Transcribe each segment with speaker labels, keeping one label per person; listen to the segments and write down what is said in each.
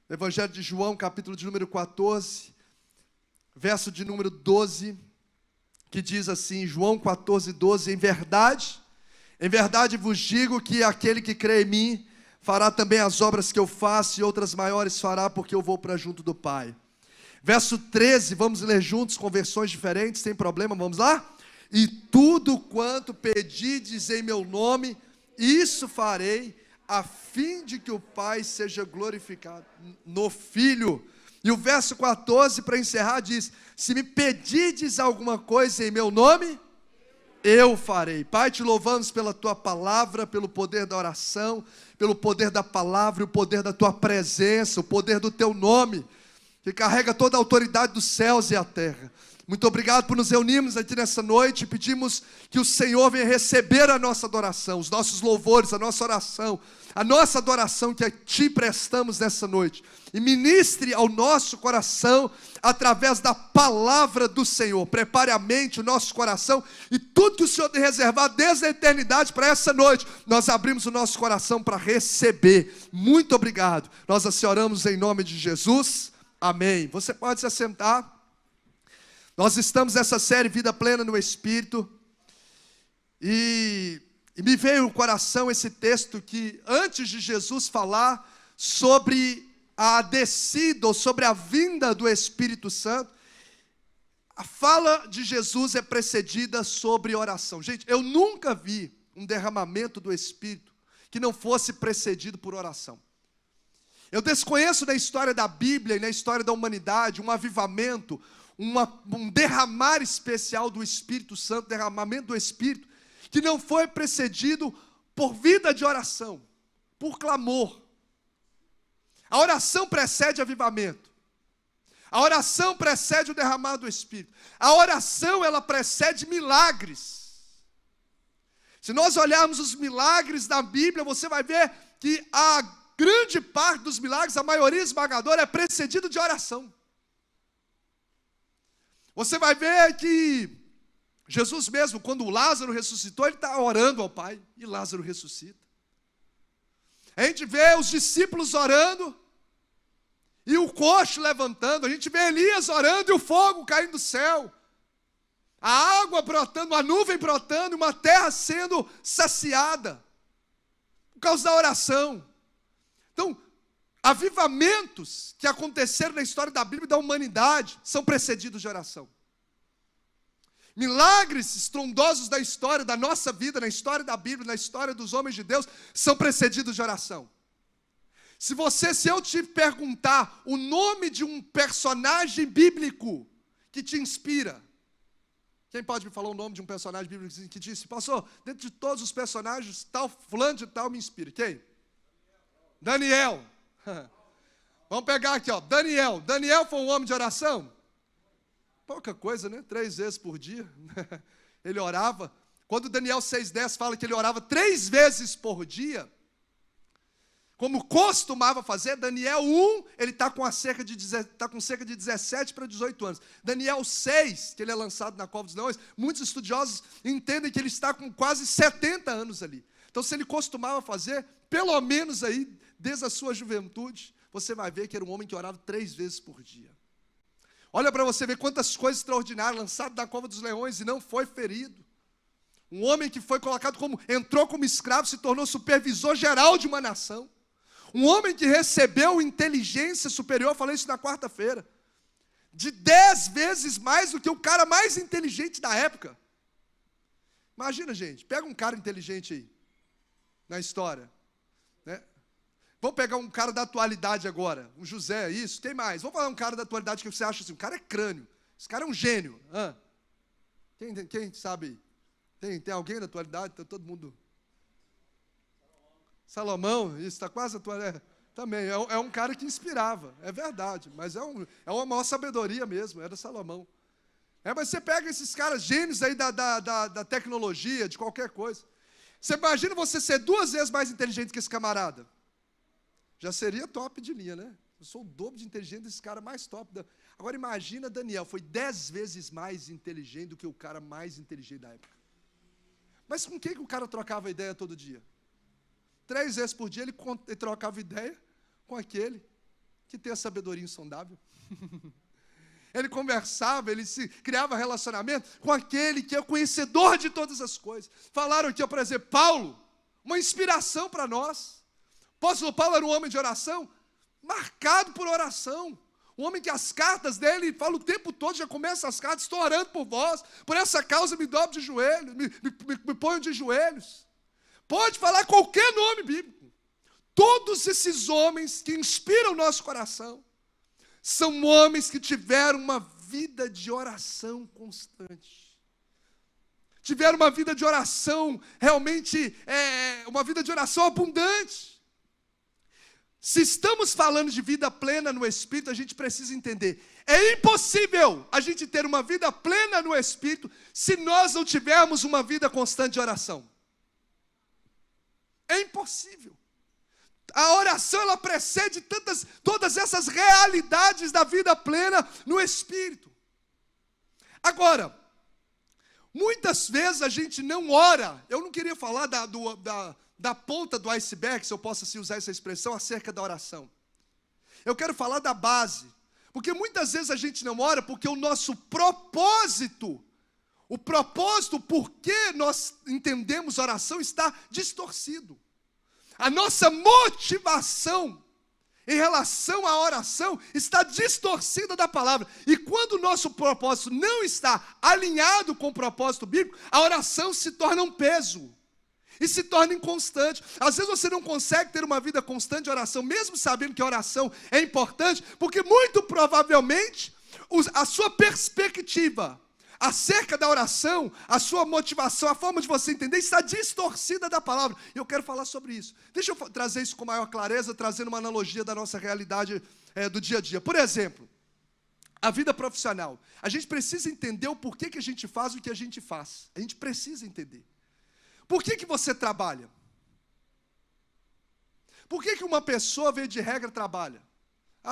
Speaker 1: Evangelho de João, capítulo de número 14, verso de número 12, que diz assim, João 14, 12, em verdade vos digo que aquele que crê em mim, fará também as obras que eu faço e outras maiores fará, porque eu vou para junto do Pai. Verso 13, vamos ler juntos com versões diferentes, sem problema, vamos lá? E tudo quanto pedides em meu nome, isso farei, a fim de que o Pai seja glorificado no Filho. E o verso 14, para encerrar, diz, se me pedides alguma coisa em meu nome, eu farei. Pai, te louvamos pela tua palavra, pelo poder da oração, pelo poder da palavra, o poder da tua presença, o poder do teu nome, que carrega toda a autoridade dos céus e a terra. Muito obrigado por nos reunirmos aqui nessa noite. Pedimos que o Senhor venha receber a nossa adoração, os nossos louvores, a nossa oração, a nossa adoração que a Ti prestamos nessa noite. E ministre ao nosso coração através da palavra do Senhor. Prepare a mente, o nosso coração e tudo que o Senhor tem reservado desde a eternidade para essa noite. Nós abrimos o nosso coração para receber. Muito obrigado. Nós assim oramos em nome de Jesus. Amém. Você pode se assentar. Nós estamos nessa série Vida Plena no Espírito. E me veio no coração esse texto que antes de Jesus falar sobre a descida ou sobre a vinda do Espírito Santo, a fala de Jesus é precedida sobre oração. Gente, eu nunca vi um derramamento do Espírito que não fosse precedido por oração. Eu desconheço na história da Bíblia e na história da humanidade um avivamento, um derramar especial do Espírito Santo, derramamento do Espírito, que não foi precedido por vida de oração, por clamor. A oração precede avivamento. A oração precede o derramar do Espírito. A oração, ela precede milagres. Se nós olharmos os milagres da Bíblia, você vai ver que a grande parte dos milagres, a maioria esmagadora, é precedido de oração. Você vai ver que Jesus mesmo, quando Lázaro ressuscitou, ele está orando ao Pai, e Lázaro ressuscita. A gente vê os discípulos orando, e o coxo levantando, a gente vê Elias orando, e o fogo caindo do céu, a água brotando, a nuvem brotando, uma terra sendo saciada, por causa da oração. Então, avivamentos que aconteceram na história da Bíblia e da humanidade são precedidos de oração. Milagres estrondosos da história, da nossa vida, na história da Bíblia, na história dos homens de Deus, são precedidos de oração. Se eu te perguntar o nome de um personagem bíblico que te inspira, quem pode me falar o nome de um personagem bíblico que disse, pastor, dentro de todos os personagens, tal, fulano de tal me inspira? Quem? Daniel. Vamos pegar aqui, ó. Daniel. Daniel foi um homem de oração? Pouca coisa, né? 3 vezes por dia. Ele orava. Quando Daniel 6,10 fala que ele orava 3 vezes por dia, como costumava fazer, Daniel 1, ele está com cerca de 17 para 18 anos. Daniel 6, que ele é lançado na cova dos leões, muitos estudiosos entendem que ele está com quase 70 anos ali. Então, se ele costumava fazer, pelo menos aí, desde a sua juventude, você vai ver que era um homem que orava 3 vezes por dia. Olha para você ver quantas coisas extraordinárias, lançado da cova dos leões e não foi ferido. Um homem que foi colocado entrou como escravo, se tornou supervisor geral de uma nação. Um homem que recebeu inteligência superior, falei isso na quarta-feira, de 10 vezes mais do que o cara mais inteligente da época. Imagina, gente, pega um cara inteligente aí, na história, né? Vamos pegar um cara da atualidade agora, um José, isso, quem mais? Vamos falar um cara da atualidade que você acha assim, o cara é crânio, esse cara é um gênio. Quem sabe? Tem alguém da atualidade? Está todo mundo... Salomão, isso, está quase atual. Também, é um cara que inspirava, é verdade, mas é uma maior sabedoria mesmo, era Salomão. Mas você pega esses caras gênios aí da tecnologia, de qualquer coisa. Você imagina você ser 2 vezes mais inteligente que esse camarada? Já seria top de linha, né? Eu sou o dobro de inteligente desse cara mais top. Agora imagina Daniel, foi 10 vezes mais inteligente do que o cara mais inteligente da época. Mas com quem que o cara trocava ideia todo dia? 3 vezes por dia ele trocava ideia com aquele que tem a sabedoria insondável. Ele conversava, ele criava relacionamento com aquele que é o conhecedor de todas as coisas. Falaram aqui, por exemplo, Paulo, uma inspiração para nós. O apóstolo Paulo era um homem de oração, marcado por oração. Um homem que as cartas dele, fala o tempo todo, já começa as cartas, estou orando por vós, por essa causa me dobro de joelhos, me ponho de joelhos. Pode falar qualquer nome bíblico. Todos esses homens que inspiram o nosso coração, são homens que tiveram uma vida de oração constante. Tiveram uma vida de oração, realmente, uma vida de oração abundante. Se estamos falando de vida plena no Espírito, a gente precisa entender. É impossível a gente ter uma vida plena no Espírito se nós não tivermos uma vida constante de oração. É impossível. A oração, ela precede todas essas realidades da vida plena no Espírito. Agora, muitas vezes a gente não ora. Eu não queria falar da ponta do iceberg, se eu posso assim usar essa expressão, acerca da oração. Eu quero falar da base. Porque muitas vezes a gente não ora porque o nosso propósito, por que nós entendemos oração, está distorcido. A nossa motivação em relação à oração está distorcida da palavra. E quando o nosso propósito não está alinhado com o propósito bíblico, a oração se torna um peso e se torna inconstante. Às vezes você não consegue ter uma vida constante de oração, mesmo sabendo que a oração é importante, porque muito provavelmente a sua perspectiva acerca da oração, a sua motivação, a forma de você entender, está distorcida da palavra. E eu quero falar sobre isso. Deixa eu trazer isso com maior clareza, trazendo uma analogia da nossa realidade do dia a dia. Por exemplo, a vida profissional. A gente precisa entender o porquê que a gente faz o que a gente faz. A gente precisa entender. Por que você trabalha? Por que uma pessoa, via de regra, trabalha?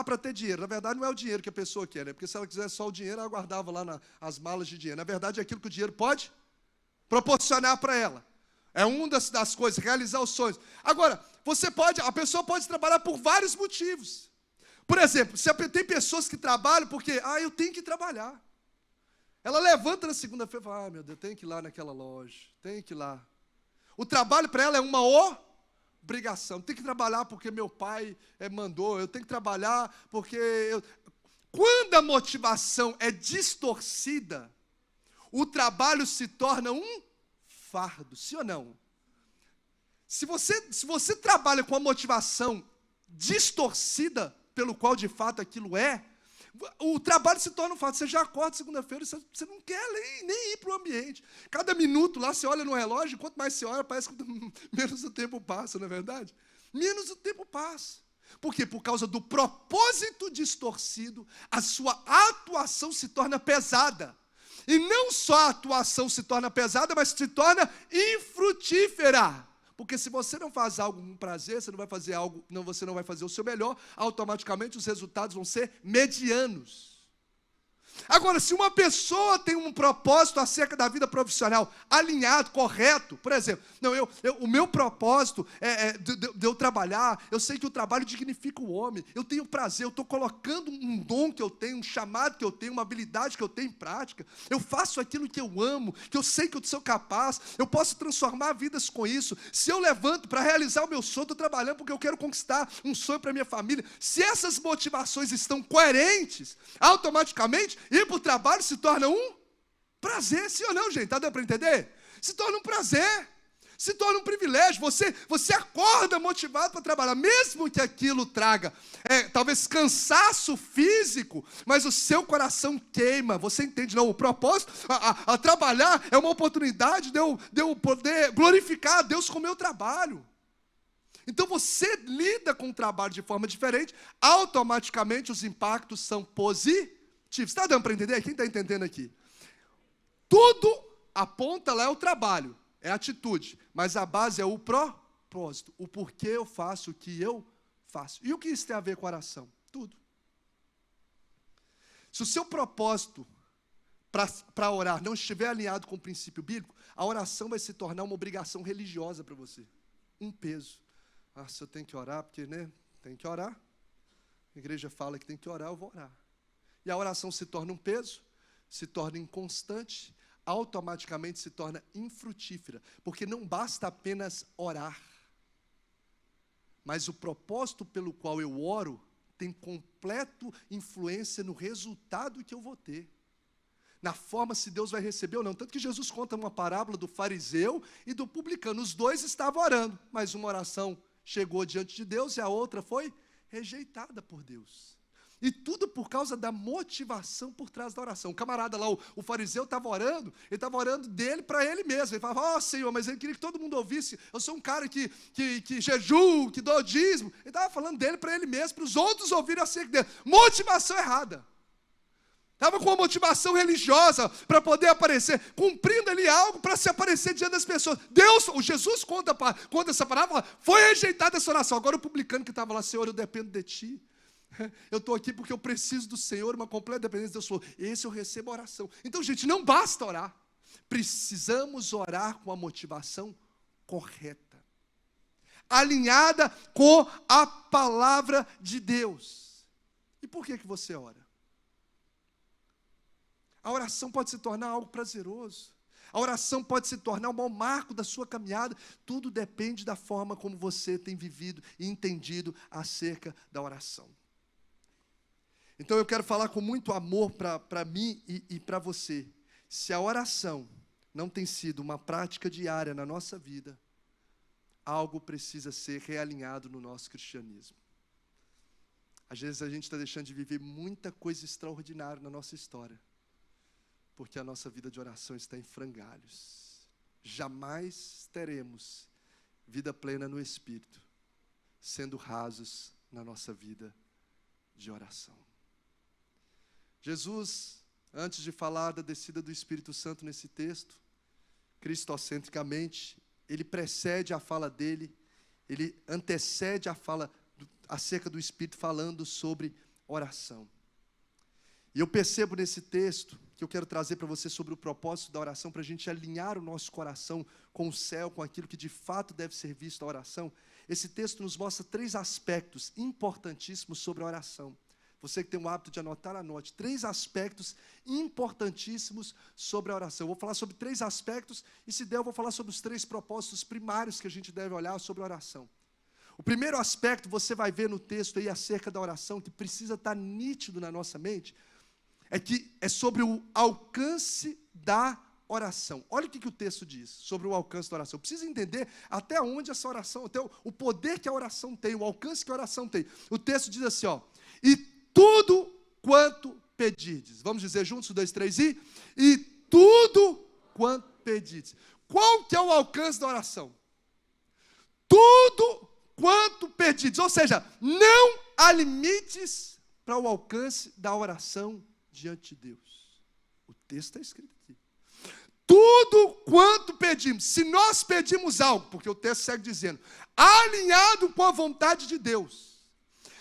Speaker 1: Para ter dinheiro. Na verdade, não é o dinheiro que a pessoa quer, né? Porque se ela quisesse só o dinheiro, ela guardava lá as malas de dinheiro. Na verdade, é aquilo que o dinheiro pode proporcionar para ela. É uma das coisas, realizar os sonhos. Agora, a pessoa pode trabalhar por vários motivos. Por exemplo, tem pessoas que trabalham porque, eu tenho que trabalhar. Ela levanta na segunda-feira e fala, meu Deus, eu tenho que ir lá naquela loja, tenho que ir lá. O trabalho para ela é uma obrigação. Tem que trabalhar porque meu pai mandou, eu tenho que trabalhar porque... Quando a motivação é distorcida, o trabalho se torna um fardo, sim ou não? Se você trabalha com a motivação distorcida, pelo qual de fato aquilo o trabalho se torna um fardo. Você já acorda segunda-feira, você não quer nem ir para o ambiente. Cada minuto lá, você olha no relógio, quanto mais você olha, parece que menos o tempo passa, não é verdade? Menos o tempo passa. Por quê? Por causa do propósito distorcido, a sua atuação se torna pesada. E não só a atuação se torna pesada, mas se torna infrutífera. Porque se você não faz algo com prazer, você não vai fazer o seu melhor, automaticamente os resultados vão ser medianos. Agora, se uma pessoa tem um propósito acerca da vida profissional alinhado, correto, por exemplo, o meu propósito de eu trabalhar, eu sei que o trabalho dignifica o homem, eu tenho prazer, eu estou colocando um dom que eu tenho, um chamado que eu tenho, uma habilidade que eu tenho em prática, eu faço aquilo que eu amo, que eu sei que eu sou capaz, eu posso transformar vidas com isso. Se eu levanto para realizar o meu sonho, estou trabalhando porque eu quero conquistar um sonho para minha família. Se essas motivações estão coerentes, automaticamente ir para o trabalho se torna um prazer, sim ou não, gente? Está dando para entender? Se torna um prazer, se torna um privilégio. Você acorda motivado para trabalhar, mesmo que aquilo traga talvez cansaço físico, mas o seu coração queima. Você entende? Não, o propósito a trabalhar é uma oportunidade de eu poder glorificar a Deus com o meu trabalho. Então você lida com o trabalho de forma diferente, automaticamente os impactos são positivos. Está dando para entender? Quem está entendendo aqui? Tudo aponta lá é o trabalho, é a atitude, mas a base é o propósito, o porquê eu faço o que eu faço. E o que isso tem a ver com a oração? Tudo. Se o seu propósito para orar não estiver alinhado com o princípio bíblico, a oração vai se tornar uma obrigação religiosa para você, um peso. Se eu tenho que orar, porque tem que orar. A igreja fala que tem que orar, eu vou orar. E a oração se torna um peso, se torna inconstante, automaticamente se torna infrutífera. Porque não basta apenas orar, mas o propósito pelo qual eu oro tem completa influência no resultado que eu vou ter. Na forma se Deus vai receber ou não. Tanto que Jesus conta uma parábola do fariseu e do publicano. Os dois estavam orando, mas uma oração chegou diante de Deus e a outra foi rejeitada por Deus. E tudo por causa da motivação por trás da oração. O camarada lá, o fariseu, estava orando, ele estava orando dele para ele mesmo. Ele falava, Senhor, mas ele queria que todo mundo ouvisse. Eu sou um cara que jejuo, que dou dízimo. Ele estava falando dele para ele mesmo, para os outros ouvirem acerca dele. Motivação errada. Estava com uma motivação religiosa para poder aparecer, cumprindo ali algo para se aparecer diante das pessoas. Jesus conta essa palavra, foi rejeitada essa oração. Agora o publicano que estava lá, Senhor, eu dependo de Ti. Eu estou aqui porque eu preciso do Senhor, uma completa dependência de Deus. Falou, esse eu recebo a oração. Então, gente, não basta orar. Precisamos orar com a motivação correta, alinhada com a palavra de Deus. E por que você ora? A oração pode se tornar algo prazeroso. A oração pode se tornar um bom marco da sua caminhada. Tudo depende da forma como você tem vivido e entendido acerca da oração. Então eu quero falar com muito amor para mim e para você. Se a oração não tem sido uma prática diária na nossa vida, algo precisa ser realinhado no nosso cristianismo. Às vezes a gente está deixando de viver muita coisa extraordinária na nossa história, porque a nossa vida de oração está em frangalhos. Jamais teremos vida plena no Espírito, sendo rasos na nossa vida de oração. Jesus, antes de falar da descida do Espírito Santo nesse texto, cristocentricamente, ele precede a fala dele, ele antecede a fala acerca do Espírito, falando sobre oração. E eu percebo nesse texto, que eu quero trazer para você sobre o propósito da oração, para a gente alinhar o nosso coração com o céu, com aquilo que de fato deve ser visto a oração. Esse texto nos mostra 3 aspectos importantíssimos sobre a oração. Você que tem o hábito de anotar, anote. 3 aspectos importantíssimos sobre a oração. Eu vou falar sobre 3 aspectos e, se der, eu vou falar sobre os 3 propósitos primários que a gente deve olhar sobre a oração. O primeiro aspecto, você vai ver no texto aí acerca da oração, que precisa estar nítido na nossa mente, é sobre o alcance da oração. Olha o que o texto diz sobre o alcance da oração. Precisa entender até onde essa oração, até o poder que a oração tem, o alcance que a oração tem. O texto diz assim, e tudo quanto pedirdes. Vamos dizer juntos, 1, 2, 3, e tudo quanto pedirdes. Qual que é o alcance da oração? Tudo quanto pedirdes. Ou seja, não há limites para o alcance da oração diante de Deus. O texto está escrito aqui. Tudo quanto pedimos. Se nós pedimos algo, porque o texto segue dizendo, alinhado com a vontade de Deus.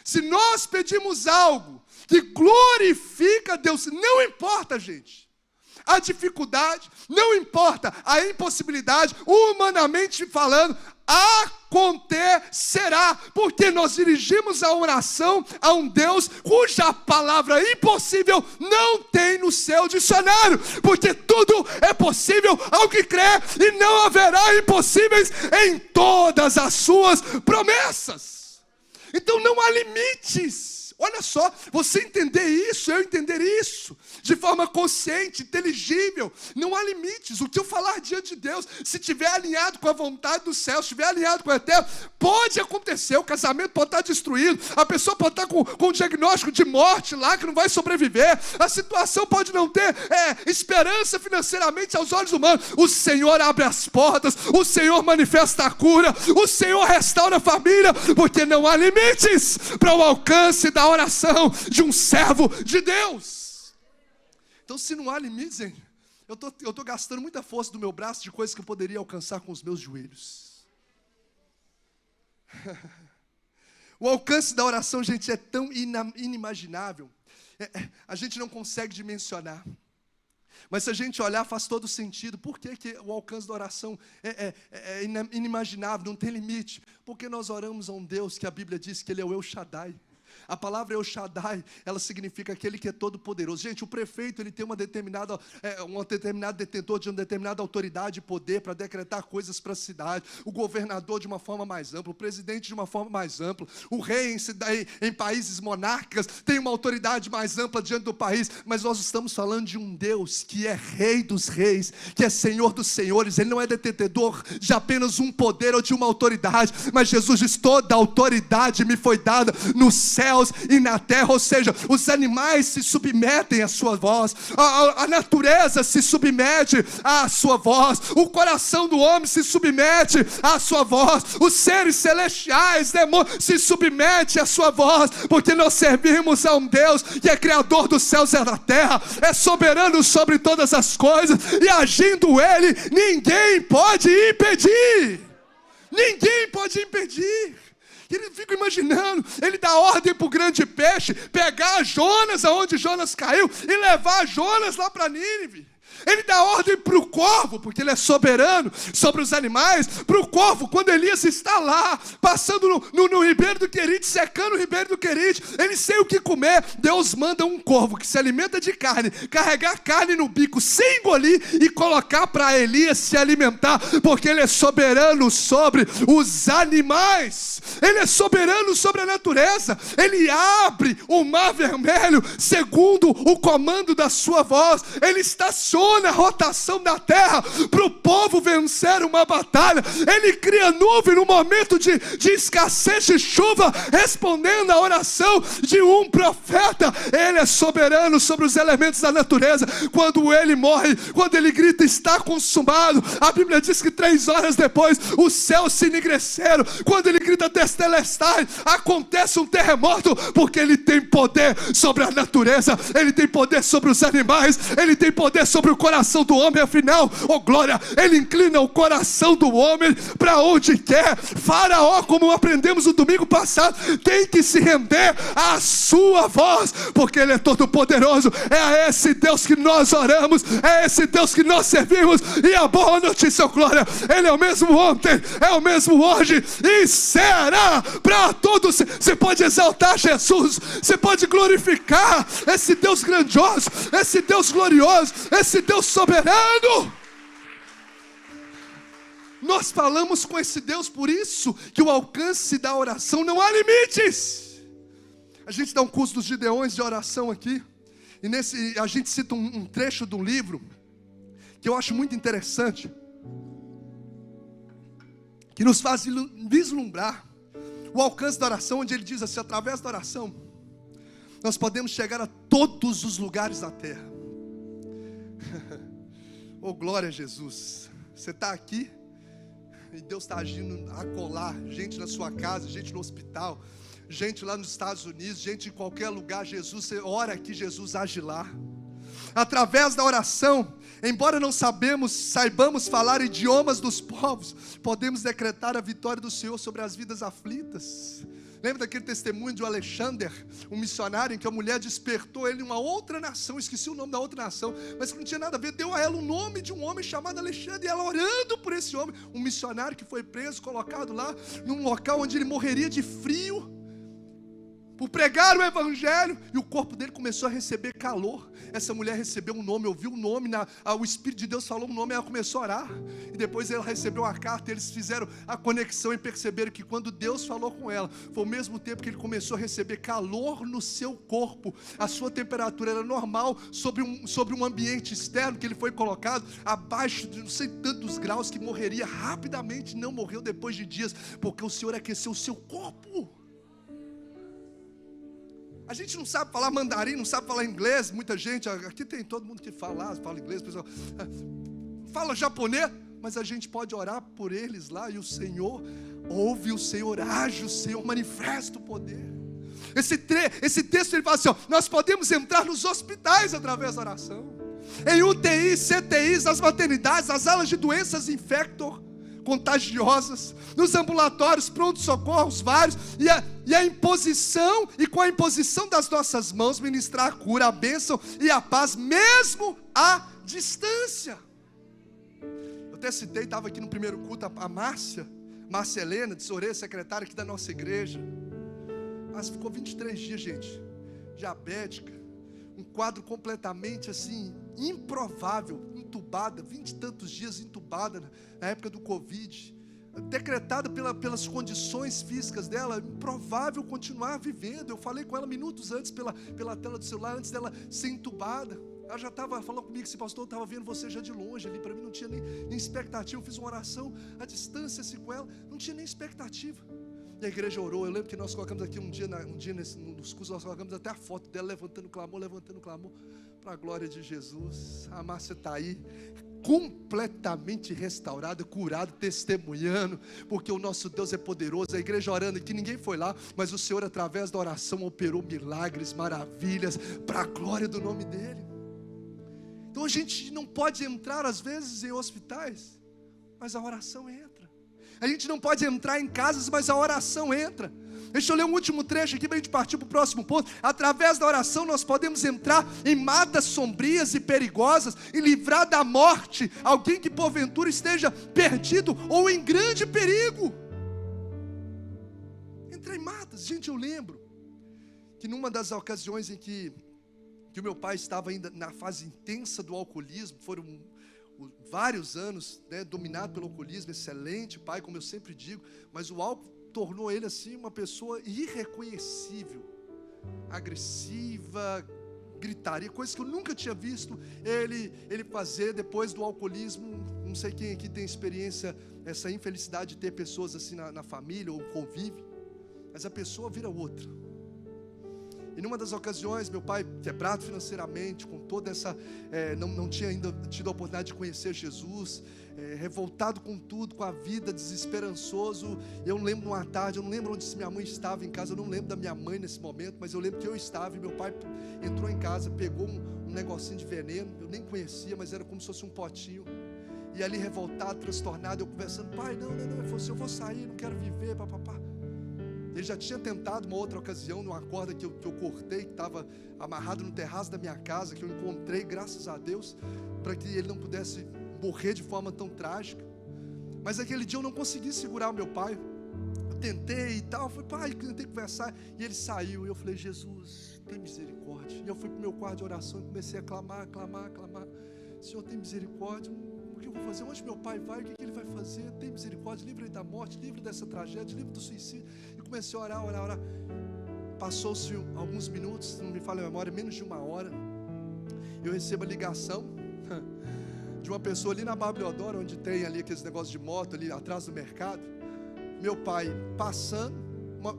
Speaker 1: Se nós pedimos algo que glorifica a Deus, não importa, gente, a dificuldade, não importa a impossibilidade, humanamente falando, acontecerá, porque nós dirigimos a oração a um Deus cuja palavra impossível não tem no seu dicionário, porque tudo é possível ao que crê, e não haverá impossíveis em todas as suas promessas. Então não há limites. Olha só, você entender isso, eu entender isso, de forma consciente, inteligível, não há limites. O que eu falar diante de Deus, se estiver alinhado com a vontade do céu, se estiver alinhado com o eterno, pode acontecer, o casamento pode estar destruído, a pessoa pode estar com um diagnóstico de morte lá, que não vai sobreviver, a situação pode não ter esperança financeiramente aos olhos humanos. O Senhor abre as portas, o Senhor manifesta a cura, o Senhor restaura a família, porque não há limites para o alcance da oração de um servo de Deus. Então, se não há limites, hein, eu estou gastando muita força do meu braço de coisas que eu poderia alcançar com os meus joelhos. O alcance da oração, gente, é tão inimaginável, a gente não consegue dimensionar. Mas se a gente olhar, faz todo sentido. Por que o alcance da oração é inimaginável, não tem limite? Porque nós oramos a um Deus que a Bíblia diz que Ele é o El Shaddai. A palavra El Shaddai, ela significa aquele que é todo poderoso. Gente, o prefeito, ele tem um determinado detentor de uma determinada autoridade e poder para decretar coisas para a cidade. O governador de uma forma mais ampla, o presidente de uma forma mais ampla, o rei em países monárquicos tem uma autoridade mais ampla diante do país. Mas nós estamos falando de um Deus que é rei dos reis, que é senhor dos senhores. Ele não é detentor de apenas um poder ou de uma autoridade, mas Jesus diz: toda a autoridade me foi dada nos céus e na terra. Ou seja, os animais se submetem à sua voz, a natureza se submete à sua voz, o coração do homem se submete à sua voz, os seres celestiais, demônios, se submete à sua voz, porque nós servimos a um Deus que é criador dos céus e da terra, é soberano sobre todas as coisas, e agindo Ele, ninguém pode impedir. Ninguém pode impedir. Ele fica imaginando, ele dá ordem para o grande peixe pegar Jonas aonde Jonas caiu e levar Jonas lá para Nínive. Ele dá ordem para o corvo, porque ele é soberano sobre os animais. Para o corvo, quando Elias está lá, passando no ribeiro do Querite, secando o ribeiro do Querite, ele sem o que comer, Deus manda um corvo que se alimenta de carne, carregar carne no bico, sem engolir, e colocar para Elias se alimentar, porque ele é soberano sobre os animais. Ele é soberano sobre a natureza. Ele abre o mar vermelho segundo o comando da sua voz. Ele estaciona a rotação da terra para o povo vencer uma batalha. Ele cria nuvem no momento de escassez de chuva, respondendo à oração de um profeta. Ele é soberano sobre os elementos da natureza. Quando ele morre, quando ele grita está consumado, a Bíblia diz que 3 horas depois os céus se enegreceram. Quando ele grita testelestai, acontece um terremoto, porque ele tem poder sobre a natureza, ele tem poder sobre os animais, ele tem poder sobre o coração do homem. Afinal, oh glória, ele inclina o coração do homem para onde quer. Faraó, como aprendemos no domingo passado, tem que se render à sua voz, porque ele é todo poderoso. É a esse Deus que nós oramos, é esse Deus que nós servimos. E a boa notícia, oh glória, ele é o mesmo ontem, é o mesmo hoje e será para todos. Você pode exaltar Jesus, você pode glorificar esse Deus grandioso, esse Deus glorioso, esse Deus soberano. Nós falamos com esse Deus, por isso que o alcance da oração não há limites. A gente dá um curso dos Gideões de oração aqui, e a gente cita um trecho do livro que eu acho muito interessante, que nos faz vislumbrar o alcance da oração, onde ele diz assim: através da oração nós podemos chegar a todos os lugares da terra. Oh glória a Jesus. Você está aqui e Deus está agindo a colar gente na sua casa, gente no hospital, gente lá nos Estados Unidos, gente em qualquer lugar. Jesus, você ora aqui, Jesus age lá. Através da oração, embora não saibamos falar idiomas dos povos, podemos decretar a vitória do Senhor sobre as vidas aflitas. Lembra daquele testemunho de Alexander, um missionário, em que a mulher despertou ele em uma outra nação, esqueci o nome da outra nação, mas que não tinha nada a ver, deu a ela o nome de um homem chamado Alexandre, e ela orando por esse homem, um missionário que foi preso, colocado lá, num local onde ele morreria de frio, por pregar o evangelho, e o corpo dele começou a receber calor. Essa mulher recebeu um nome, ouviu um nome, o Espírito de Deus falou um nome, ela começou a orar, e depois ela recebeu uma carta. Eles fizeram a conexão e perceberam que quando Deus falou com ela, foi ao mesmo tempo que ele começou a receber calor no seu corpo. A sua temperatura era normal sobre um ambiente externo que ele foi colocado, abaixo de não sei tantos graus, que morreria rapidamente. Não morreu depois de dias, porque o Senhor aqueceu o seu corpo. A gente não sabe falar mandarim, não sabe falar inglês. Muita gente, aqui tem todo mundo que fala inglês, pessoal fala japonês, mas a gente pode orar por eles lá, e o Senhor ouve, o Senhor age, o Senhor manifesta o poder. Esse texto ele fala assim: nós podemos entrar nos hospitais através da oração, em UTIs, CTIs, nas maternidades, nas alas de doenças contagiosas, nos ambulatórios, pronto-socorros vários, e a imposição, e com a imposição das nossas mãos, ministrar a cura, a bênção e a paz, mesmo à distância. Eu até citei, estava aqui no primeiro culto, a Márcia Helena, tesoureira, secretária aqui da nossa igreja. Mas ficou 23 dias, gente, diabética, um quadro completamente assim, improvável, entubada, 20 e tantos dias entubada na época do Covid, decretada pelas condições físicas dela, improvável continuar vivendo. Eu falei com ela minutos antes pela tela do celular, antes dela ser entubada. Ela já estava falando comigo, esse pastor, eu estava vendo você já de longe ali, para mim não tinha nem expectativa. Eu fiz uma oração à distância assim com ela, não tinha nem expectativa. E a igreja orou. Eu lembro que nós colocamos aqui um dia nos cursos, nós colocamos até a foto dela levantando clamor, para a glória de Jesus. A Márcia está aí, completamente restaurada, curada, testemunhando, porque o nosso Deus é poderoso. A igreja orando aqui, ninguém foi lá, mas o Senhor, através da oração, operou milagres, maravilhas, para a glória do nome dEle. Então a gente não pode entrar às vezes em hospitais, mas a oração entra. A gente não pode entrar em casas, mas a oração entra. Deixa eu ler um último trecho aqui para a gente partir para o próximo ponto. Através da oração nós podemos entrar em matas sombrias e perigosas e livrar da morte alguém que porventura esteja perdido ou em grande perigo. Entrar em matas. Gente, eu lembro que numa das ocasiões em que o meu pai estava ainda na fase intensa do alcoolismo, foram vários anos, né, dominado pelo alcoolismo, excelente pai, como eu sempre digo, mas o álcool tornou ele assim uma pessoa irreconhecível, agressiva, gritaria, coisas que eu nunca tinha visto ele fazer depois do alcoolismo. Não sei quem aqui tem experiência, essa infelicidade de ter pessoas assim na família ou convive, mas a pessoa vira outra. E numa das ocasiões, meu pai, quebrado financeiramente, com toda essa, não tinha ainda tido a oportunidade de conhecer Jesus, revoltado com tudo, com a vida, desesperançoso. Eu não lembro uma tarde, eu não lembro onde minha mãe estava em casa, eu não lembro da minha mãe nesse momento, mas eu lembro que eu estava e meu pai entrou em casa, pegou um negocinho de veneno, eu nem conhecia, mas era como se fosse um potinho. E ali revoltado, transtornado, eu conversando, pai, não, ele falou assim, eu vou sair, não quero viver, papapá. Ele já tinha tentado uma outra ocasião, numa corda que eu cortei, que estava amarrado no terraço da minha casa, que eu encontrei, graças a Deus, para que ele não pudesse morrer de forma tão trágica. Mas aquele dia eu não consegui segurar o meu pai. Eu tentei e tal, eu falei, pai, tentei conversar, e ele saiu, e eu falei, Jesus, tem misericórdia. E eu fui para o meu quarto de oração e comecei a clamar, Senhor, tem misericórdia. O que eu vou fazer? Onde meu pai vai? O que ele vai fazer? Tem misericórdia, livra ele da morte, livra dessa tragédia, livra do suicídio. E comecei a orar. Passou-se alguns minutos, não me falha a memória, menos de uma hora. Eu recebo a ligação de uma pessoa ali na Babliodoro, onde tem ali aqueles negócios de moto ali atrás do mercado. Meu pai passando,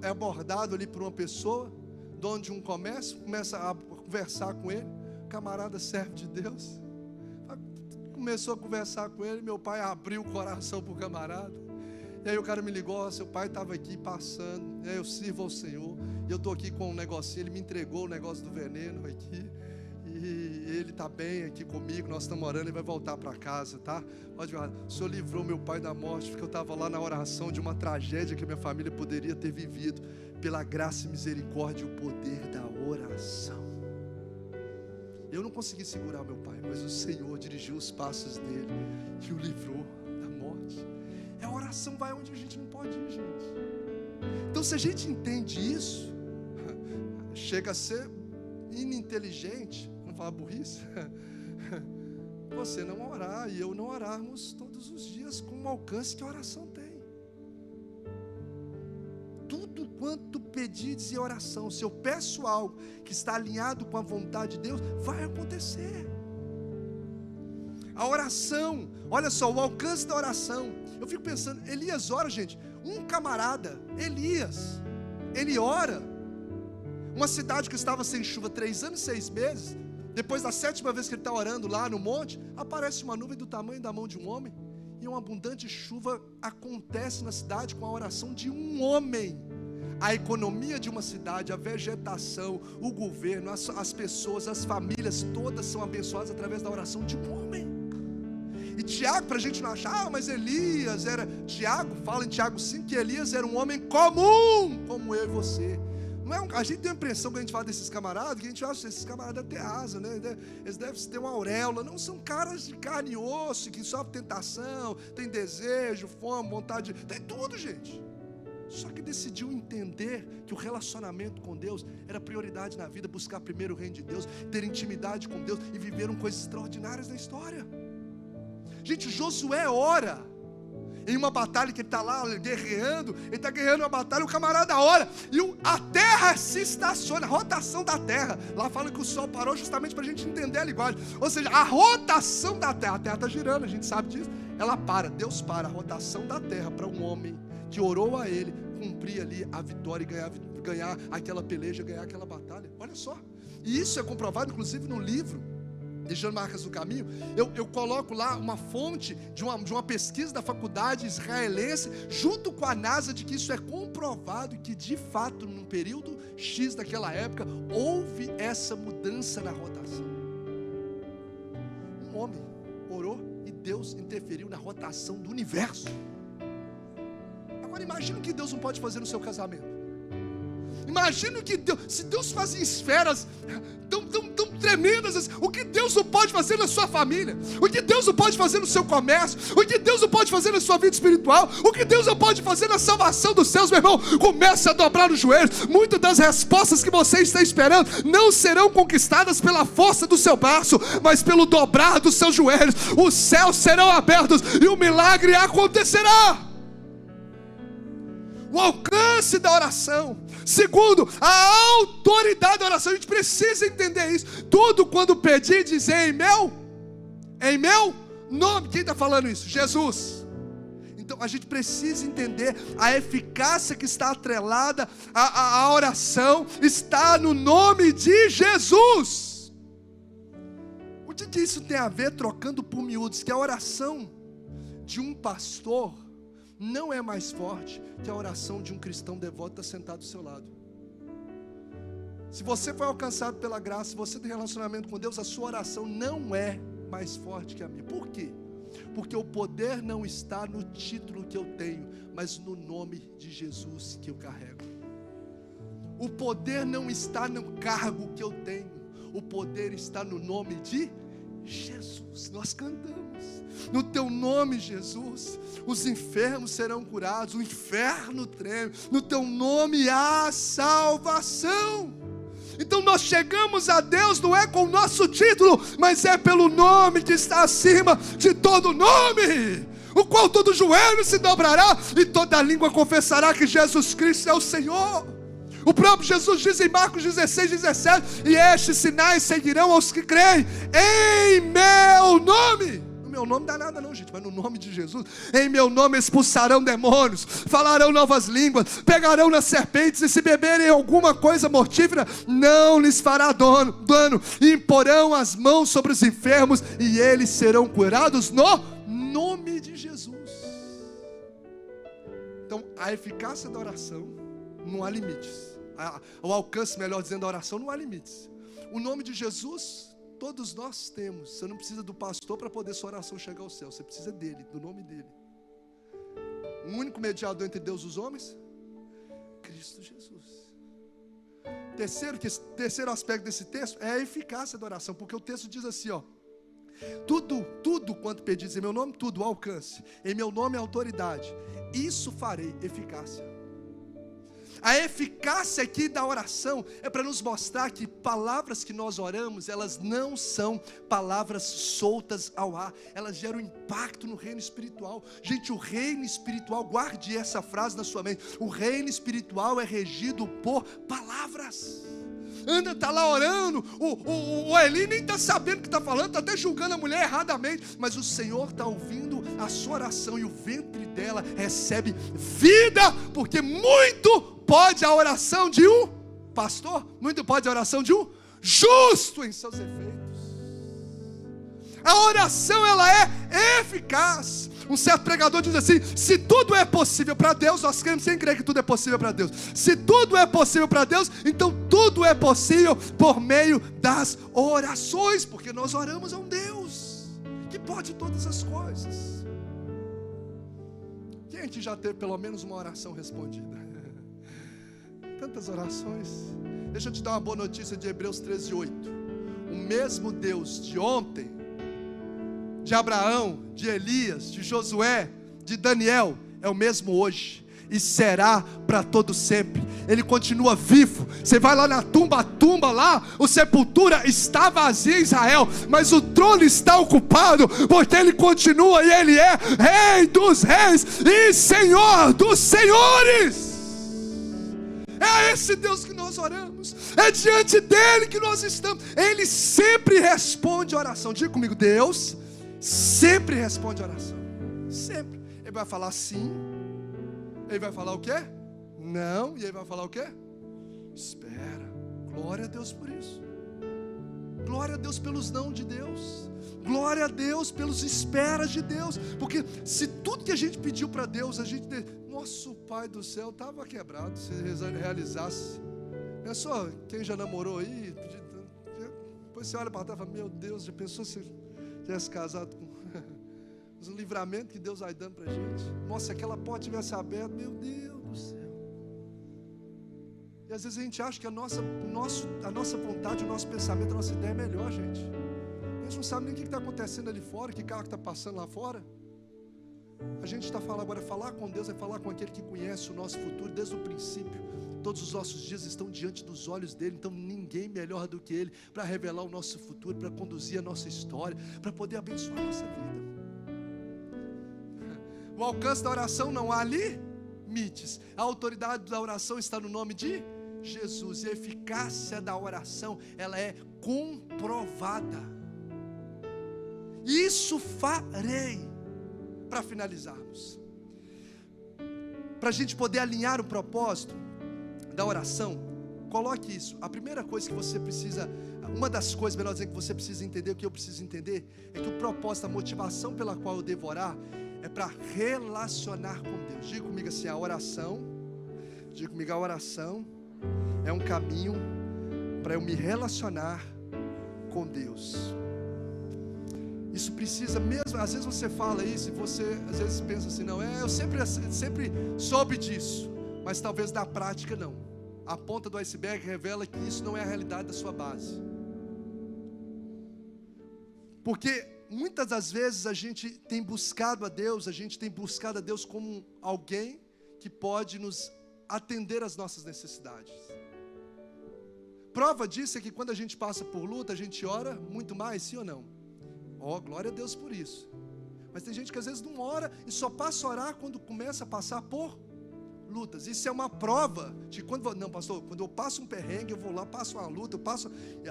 Speaker 1: é abordado ali por uma pessoa, dono de um comércio, começa a conversar com ele. Camarada servo de Deus. Começou a conversar com ele, meu pai abriu o coração para o camarada. E aí o cara me ligou, seu pai estava aqui passando, eu sirvo ao Senhor, e eu estou aqui com um negocinho, ele me entregou o negócio do veneno aqui, e ele está bem aqui comigo, nós estamos orando, ele vai voltar para casa, tá? Pode ver, o Senhor livrou meu pai da morte, porque eu estava lá na oração de uma tragédia que a minha família poderia ter vivido, pela graça e misericórdia e o poder da oração. Eu não consegui segurar meu pai, mas o Senhor dirigiu os passos dele e o livrou da morte. A oração vai onde a gente não pode ir, gente. Então, se a gente entende isso, chega a ser ininteligente, não falar burrice, você não orar e eu não orarmos todos os dias com o alcance que a oração tem. Tudo quanto pedides em oração, se eu peço algo que está alinhado com a vontade de Deus, vai acontecer. A oração, olha só, o alcance da oração. Eu fico pensando, Elias ora, gente, um camarada, Elias, ele ora. Uma cidade que estava sem chuva 3 anos e 6 meses, depois da 7ª vez que ele está orando lá no monte, aparece uma nuvem do tamanho da mão de um homem, e uma abundante chuva acontece na cidade com a oração de um homem. A economia de uma cidade, a vegetação, o governo, as pessoas, as famílias, todas são abençoadas através da oração de um homem. E Tiago, para a gente não achar, mas Elias era... Tiago fala em Tiago 5 que Elias era um homem comum, como eu e você. Não é a gente tem a impressão, quando a gente fala desses camaradas, que a gente acha que esses camaradas devem ter asa, né? Eles devem ter uma auréola. Não, são caras de carne e osso, que sofrem tentação, tem desejo, fome, vontade, tem tudo, gente. Só que decidiu entender que o relacionamento com Deus era prioridade na vida, buscar primeiro o reino de Deus, ter intimidade com Deus, e viveram coisas extraordinárias na história. Gente, Josué ora em uma batalha que ele está lá guerreando, ele está guerreando uma batalha, o camarada ora, e a terra se estaciona, a rotação da terra. Lá fala que o sol parou justamente para a gente entender a linguagem. Ou seja, a rotação da terra, a terra está girando, a gente sabe disso. Ela para, Deus para a rotação da terra para um homem que orou a ele cumprir ali a vitória e ganhar aquela peleja, ganhar aquela batalha. Olha só, e isso é comprovado inclusive no livro Deixando Marcas do Caminho. Eu coloco lá uma fonte de uma pesquisa da faculdade israelense, junto com a NASA, de que isso é comprovado e que de fato, num período X daquela época, houve essa mudança na rotação. Um homem orou e Deus interferiu na rotação do universo. Agora imagina o que Deus não pode fazer no seu casamento. Imagina que Deus, se Deus faz em esferas tão tremendas, o que Deus não pode fazer na sua família, o que Deus não pode fazer no seu comércio, o que Deus não pode fazer na sua vida espiritual, o que Deus não pode fazer na salvação dos seus, meu irmão. Comece a dobrar os joelhos. Muitas das respostas que você está esperando não serão conquistadas pela força do seu braço, mas pelo dobrar dos seus joelhos. Os céus serão abertos e o milagre acontecerá. O alcance da oração. Segundo, a autoridade da oração. A gente precisa entender isso. Tudo quando pedir, dizer em meu nome. Quem está falando isso? Jesus. Então a gente precisa entender a eficácia que está atrelada à oração. Está no nome de Jesus. O que isso tem a ver, trocando por miúdos? Que a oração de um pastor não é mais forte que a oração de um cristão devoto que está sentado do seu lado. Se você foi alcançado pela graça, se você tem relacionamento com Deus, a sua oração não é mais forte que a minha. Por quê? Porque o poder não está no título que eu tenho, mas no nome de Jesus que eu carrego. O poder não está no cargo que eu tenho, o poder está no nome de Jesus. Nós cantamos: no teu nome, Jesus, os enfermos serão curados, o inferno treme, no teu nome há salvação. Então nós chegamos a Deus não é com o nosso título, mas é pelo nome que está acima de todo nome, o qual todo joelho se dobrará e toda língua confessará que Jesus Cristo é o Senhor. O próprio Jesus diz em Marcos 16:17: e estes sinais seguirão aos que creem em meu nome. No meu nome não dá nada não, gente, mas no nome de Jesus. Em meu nome expulsarão demônios, falarão novas línguas, pegarão nas serpentes, e se beberem alguma coisa mortífera, não lhes fará dano, e imporão as mãos sobre os enfermos, e eles serão curados no nome de Jesus. Então, a eficácia da oração não há limites. O alcance, melhor dizendo, da oração não há limites. O nome de Jesus todos nós temos. Você não precisa do pastor para poder sua oração chegar ao céu. Você precisa dele, do nome dele. O único mediador entre Deus e os homens? Cristo Jesus. Terceiro aspecto desse texto é a eficácia da oração, porque o texto diz assim, ó: tudo quanto pedis em meu nome, tudo, alcance. Em meu nome, autoridade. Isso farei, eficácia. A eficácia aqui da oração é para nos mostrar que palavras que nós oramos, elas não são palavras soltas ao ar, elas geram impacto no reino espiritual. Gente, o reino espiritual, guarde essa frase na sua mente, o reino espiritual é regido por palavras. Anda, está lá orando, o Eli nem está sabendo o que está falando, está até julgando a mulher erradamente, mas o Senhor está ouvindo a sua oração e o ventre dela recebe vida, porque muito pode a oração de um pastor, muito pode a oração de um justo em seus efeitos. A oração, ela é eficaz. Um certo pregador diz assim: se tudo é possível para Deus, nós queremos sem crer que tudo é possível para Deus. Se tudo é possível para Deus, então tudo é possível por meio das orações, porque nós oramos a um Deus que pode todas as coisas. Quem aqui já teve pelo menos uma oração respondida? Tantas orações. Deixa eu te dar uma boa notícia de Hebreus 13:8. O mesmo Deus de ontem, de Abraão, de Elias, de Josué, de Daniel, é o mesmo hoje. e será para todo sempre. Ele continua vivo. Você vai lá na tumba, a tumba lá, a sepultura está vazia em Israel, mas o trono está ocupado, porque Ele continua e Ele é Rei dos reis e Senhor dos senhores. É a esse Deus que nós oramos, é diante dEle que nós estamos. Ele sempre responde a oração. Diga comigo, Deus sempre responde a oração. Sempre. Ele vai falar sim. Ele vai falar o quê? Não. E ele vai falar o quê? Espera. Glória a Deus por isso. Glória a Deus pelos não de Deus. Glória a Deus pelos esperas de Deus. Porque se tudo que a gente pediu para Deus, a gente... Nosso Pai do céu estava quebrado se realizasse. Não é só quem já namorou aí, depois você olha para trás e fala, meu Deus, já pensou se tivesse casado com os livramentos que Deus vai dando para a gente? Nossa, se aquela porta tivesse aberta, meu Deus do céu. E às vezes a gente acha que a nossa vontade, o nosso pensamento, a nossa ideia é melhor, gente. A gente não sabe nem o que está acontecendo ali fora, que carro que está passando lá fora. A gente está falando agora, falar com Deus é falar com aquele que conhece o nosso futuro desde o princípio. Todos os nossos dias estão diante dos olhos dele, então ninguém melhor do que ele para revelar o nosso futuro, para conduzir a nossa história, para poder abençoar a nossa vida. O alcance da oração não há limites. A autoridade da oração está no nome de Jesus. E a eficácia da oração, ela é comprovada. Isso farei. Para finalizarmos, para a gente poder alinhar o propósito da oração, coloque isso. A primeira coisa que você precisa, uma das coisas, melhor dizendo, que você precisa entender, o que eu preciso entender, é que o propósito, a motivação pela qual eu devo orar, é para relacionar com Deus. Diga comigo assim, a oração é um caminho para eu me relacionar com Deus. Isso precisa mesmo, às vezes você fala isso e você às vezes pensa assim, não, eu sempre soube disso, mas talvez na prática não. A ponta do iceberg revela que isso não é a realidade da sua base. Porque muitas das vezes a gente tem buscado a Deus como alguém que pode nos atender às nossas necessidades. Prova disso é que quando a gente passa por luta, a gente ora muito mais, sim ou não? Glória a Deus por isso. Mas tem gente que às vezes não ora e só passa a orar quando começa a passar por lutas. Isso é uma prova de quando... Não, pastor, quando eu passo um perrengue, eu vou lá, passo uma luta,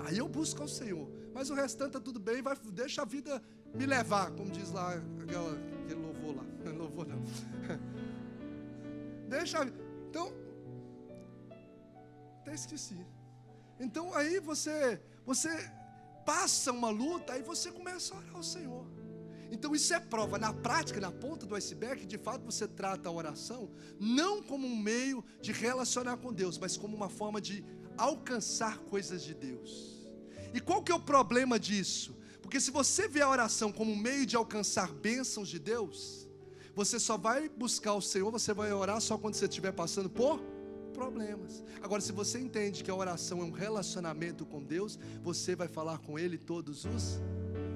Speaker 1: aí eu busco ao Senhor. Mas o restante está tudo bem, deixa a vida me levar, como diz lá aquele louvor lá. Não louvor não. Então, até esqueci. Então aí você passa uma luta, aí você começa a orar ao Senhor. Então isso é prova, na prática, na ponta do iceberg, de fato você trata a oração não como um meio de relacionar com Deus, mas como uma forma de alcançar coisas de Deus. E qual que é o problema disso? Porque se você vê a oração como um meio de alcançar bênçãos de Deus, você só vai buscar o Senhor, você vai orar só quando você estiver passando por problemas. Agora, se você entende que a oração é um relacionamento com Deus, você vai falar com Ele todos os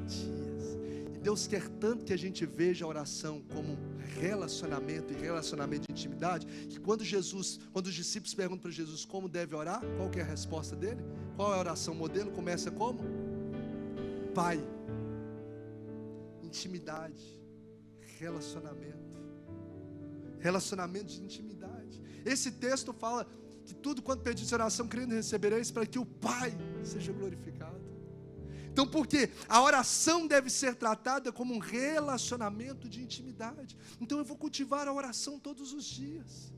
Speaker 1: dias. E Deus quer tanto que a gente veja a oração como um relacionamento e relacionamento de intimidade, que quando os discípulos perguntam para Jesus como deve orar, qual que é a resposta dele? Qual é a oração modelo? Começa como? Pai, intimidade, relacionamento de intimidade. Esse texto fala que tudo quanto pedis em oração, crendo recebereis, para que o Pai seja glorificado. Então, por quê? A oração deve ser tratada como um relacionamento de intimidade. Então eu vou cultivar a oração todos os dias.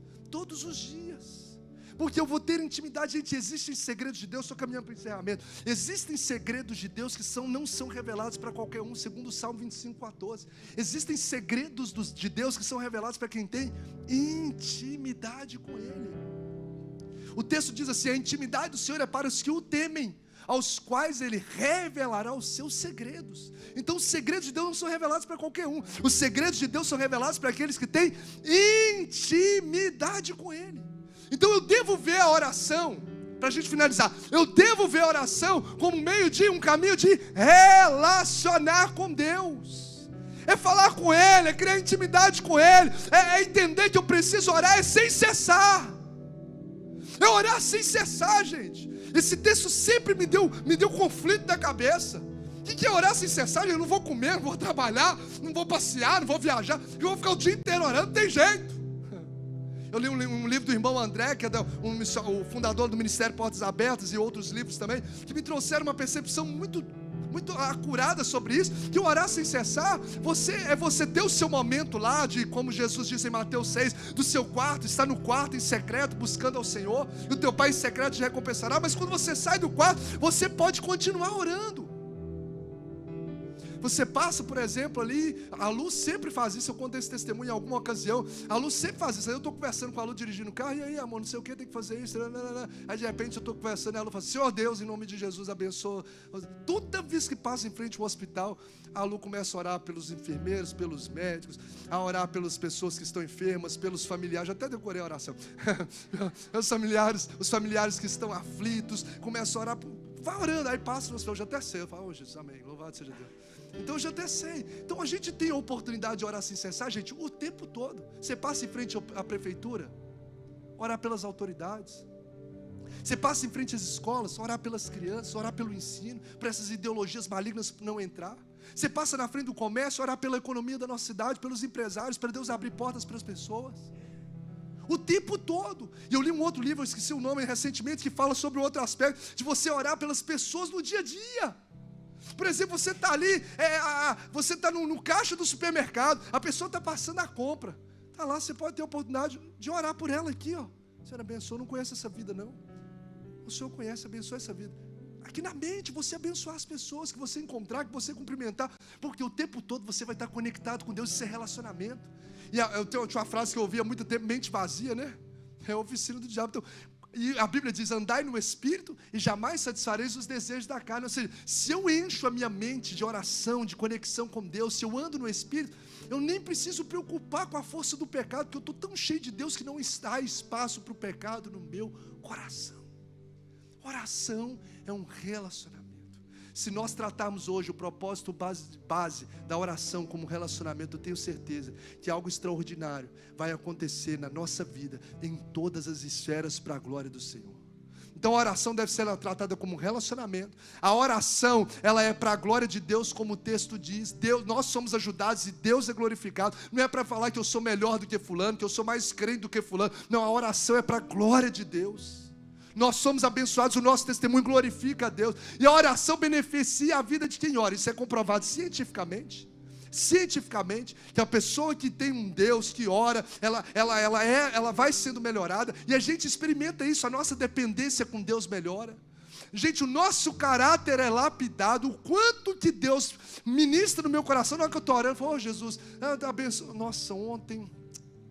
Speaker 1: Porque eu vou ter intimidade. Gente, existem segredos de Deus, estou caminhando para o encerramento. Existem segredos de Deus que não são revelados para qualquer um, segundo o Salmo 25:14. Existem segredos de Deus que são revelados para quem tem intimidade com Ele. O texto diz assim, a intimidade do Senhor é para os que o temem, aos quais Ele revelará os seus segredos. Então os segredos de Deus não são revelados para qualquer um. Os segredos de Deus são revelados para aqueles que têm intimidade com Ele. Então eu devo ver a oração, para a gente finalizar, eu devo ver a oração como um caminho de relacionar com Deus. é falar com Ele, é criar intimidade com Ele, é entender que eu preciso orar, é sem cessar. É orar sem cessar, gente. Esse texto sempre me deu conflito na cabeça. O que é orar sem cessar? Eu não vou comer, não vou trabalhar, não vou passear, não vou viajar, eu vou ficar o dia inteiro orando, não tem jeito. Eu li um livro do irmão André, que é o fundador do Ministério Portas Abertas, e outros livros também, que me trouxeram uma percepção muito acurada sobre isso, que orar sem cessar, você ter o seu momento lá, de como Jesus disse em Mateus 6, do seu quarto, está no quarto em secreto, buscando ao Senhor, e o teu Pai em secreto te recompensará. Mas quando você sai do quarto, você pode continuar orando. Você passa, por exemplo, ali, a Lu sempre faz isso, eu contei esse testemunho em alguma ocasião, a Lu sempre faz isso. Aí eu estou conversando com a Lu, dirigindo o carro, e aí, amor, não sei o que, tem que fazer isso, aí de repente eu estou conversando, e a Lu fala: Senhor Deus, em nome de Jesus, abençoa. Toda vez que passa em frente ao hospital, a Lu começa a orar pelos enfermeiros, pelos médicos, a orar pelas pessoas que estão enfermas, pelos familiares, até decorei a oração, os familiares que estão aflitos, começa a orar, vai orando, aí passa, eu já até sei, eu falo: oh Jesus, amém, louvado seja Deus. Então eu já até sei. Então a gente tem a oportunidade de orar sem cessar, gente, o tempo todo. Você passa em frente à prefeitura, orar pelas autoridades. Você passa em frente às escolas, orar pelas crianças, orar pelo ensino, para essas ideologias malignas não entrar. Você passa na frente do comércio, orar pela economia da nossa cidade, pelos empresários, para Deus abrir portas para as pessoas. O tempo todo. E eu li um outro livro, eu esqueci o nome recentemente, que fala sobre outro aspecto, de você orar pelas pessoas no dia a dia. Por exemplo, você está ali, você está no caixa do supermercado, a pessoa está passando a compra, está lá, você pode ter a oportunidade de orar por ela aqui, ó. Senhor, abençoa, não conhece essa vida não. O Senhor conhece, abençoa essa vida. Aqui na mente, você abençoar as pessoas que você encontrar, que você cumprimentar, porque o tempo todo você vai estar conectado com Deus, isso é relacionamento. E eu tinha uma frase que eu ouvia há muito tempo: mente vazia, né? É a oficina do diabo. Então, e a Bíblia diz: andai no Espírito e jamais satisfareis os desejos da carne. Ou seja, se eu encho a minha mente de oração, de conexão com Deus, se eu ando no Espírito, eu nem preciso preocupar com a força do pecado, porque eu estou tão cheio de Deus que não está espaço para o pecado no meu coração. Oração é um relacionamento. Se nós tratarmos hoje o propósito base da oração como relacionamento, eu tenho certeza que algo extraordinário vai acontecer na nossa vida, em todas as esferas, para a glória do Senhor. Então a oração deve ser tratada como um relacionamento. A oração, ela é para a glória de Deus, como o texto diz. Deus, nós somos ajudados e Deus é glorificado. Não é para falar que eu sou melhor do que fulano, que eu sou mais crente do que fulano. Não, a oração é para a glória de Deus. Nós somos abençoados, o nosso testemunho glorifica a Deus. E a oração beneficia a vida de quem ora. Isso é comprovado cientificamente. Que a pessoa que tem um Deus que ora, ela vai sendo melhorada. E a gente experimenta isso, a nossa dependência com Deus melhora. Gente, o nosso caráter é lapidado. O quanto que Deus ministra no meu coração. Na hora que eu estou orando, eu falo: oh Jesus, abençoa. Nossa, ontem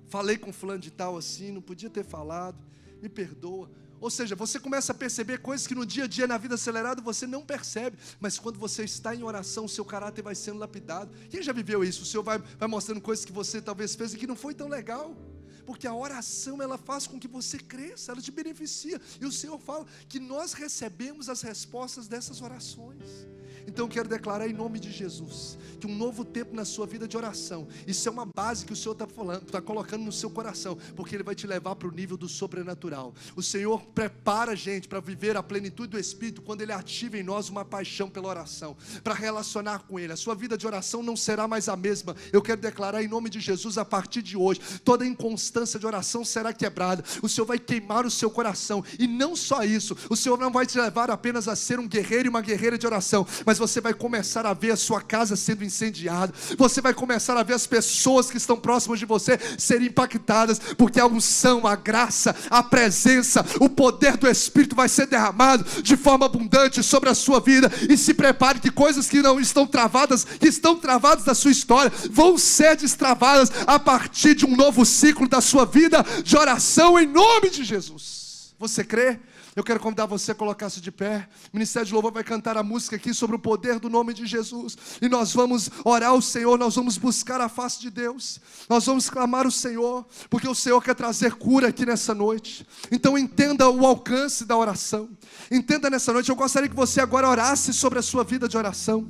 Speaker 1: falei com fulano de tal assim, não podia ter falado, me perdoa. Ou seja, você começa a perceber coisas que no dia a dia, na vida acelerada, você não percebe. Mas quando você está em oração, o seu caráter vai sendo lapidado. Quem já viveu isso? O Senhor vai mostrando coisas que você talvez fez e que não foi tão legal. Porque a oração, ela faz com que você cresça, ela te beneficia. E o Senhor fala que nós recebemos as respostas dessas orações. Então eu quero declarar em nome de Jesus, que um novo tempo na sua vida de oração, isso é uma base que o Senhor está colocando no seu coração, porque Ele vai te levar para o nível do sobrenatural. O Senhor prepara a gente para viver a plenitude do Espírito, quando Ele ativa em nós uma paixão pela oração, para relacionar com Ele. A sua vida de oração não será mais a mesma. Eu quero declarar em nome de Jesus, a partir de hoje, toda inconstância de oração será quebrada. O Senhor vai queimar o seu coração, e não só isso, o Senhor não vai te levar apenas a ser um guerreiro e uma guerreira de oração, mas você vai começar a ver a sua casa sendo incendiada. Você vai começar a ver as pessoas que estão próximas de você serem impactadas, porque a unção, a graça, a presença, o poder do Espírito vai ser derramado de forma abundante sobre a sua vida. E se prepare que coisas que não estão travadas, que estão travadas da sua história, vão ser destravadas a partir de um novo ciclo da sua vida de oração, em nome de Jesus. Você crê? Eu quero convidar você a colocar-se de pé. O Ministério de Louvor vai cantar a música aqui sobre o poder do nome de Jesus. E nós vamos orar ao Senhor, nós vamos buscar a face de Deus. Nós vamos clamar o Senhor, porque o Senhor quer trazer cura aqui nessa noite. Então entenda o alcance da oração. Entenda nessa noite, eu gostaria que você agora orasse sobre a sua vida de oração.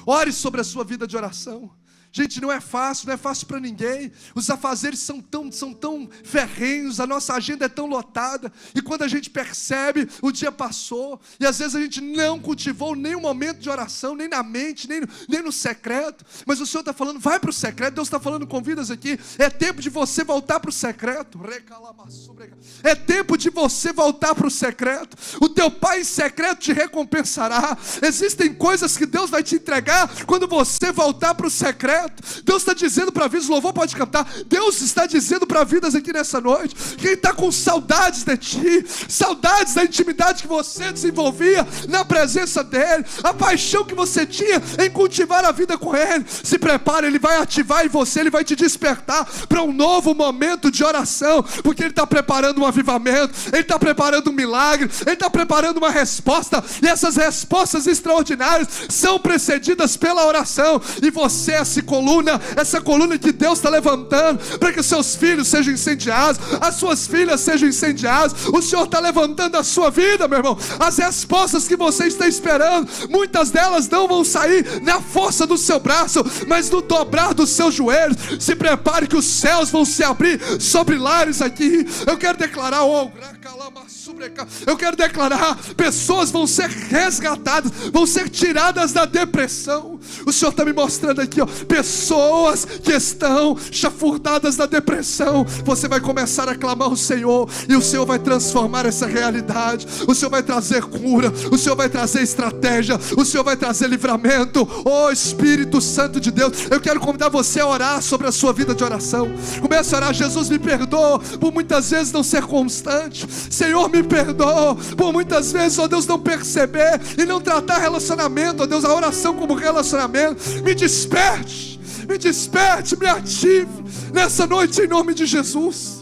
Speaker 1: Ore sobre a sua vida de oração. Gente, não é fácil para ninguém. Os afazeres são tão ferrenhos, a nossa agenda é tão lotada, e quando a gente percebe, o dia passou, e às vezes a gente não cultivou nem um momento de oração, nem na mente, nem no secreto. Mas o Senhor está falando, vai para o secreto. Deus está falando com vidas aqui, é tempo de você voltar para o secreto. É tempo de você voltar para o secreto. O teu Pai em secreto te recompensará. Existem coisas que Deus vai te entregar quando você voltar para o secreto. Deus está dizendo para vidas, o louvor pode cantar, Deus está dizendo para vidas aqui nessa noite, quem está com saudades de ti, saudades da intimidade que você desenvolvia na presença dEle, a paixão que você tinha em cultivar a vida com Ele, se prepare, Ele vai ativar em você, Ele vai te despertar para um novo momento de oração, porque Ele está preparando um avivamento, Ele está preparando um milagre, Ele está preparando uma resposta, e essas respostas extraordinárias são precedidas pela oração, e você é essa coluna que Deus está levantando para que os seus filhos sejam incendiados, as suas filhas sejam incendiadas. O Senhor está levantando a sua vida, meu irmão. As respostas que você está esperando, muitas delas não vão sair na força do seu braço, mas no dobrar dos seus joelhos. Se prepare que os céus vão se abrir sobre lares aqui. Eu quero declarar, pessoas vão ser resgatadas, vão ser tiradas da depressão. O Senhor está me mostrando aqui, pessoas que estão chafurdadas da depressão. Você vai começar a clamar ao Senhor, e o Senhor vai transformar essa realidade. O Senhor vai trazer cura, o Senhor vai trazer estratégia, o Senhor vai trazer livramento. Espírito Santo de Deus, eu quero convidar você a orar sobre a sua vida de oração. Comece a orar, Jesus, me perdoa por muitas vezes não ser constante. Senhor, me perdoa por muitas vezes, Deus, não perceber e não tratar relacionamento, Deus, a oração como relacionamento. Me desperte, me ative nessa noite em nome de Jesus.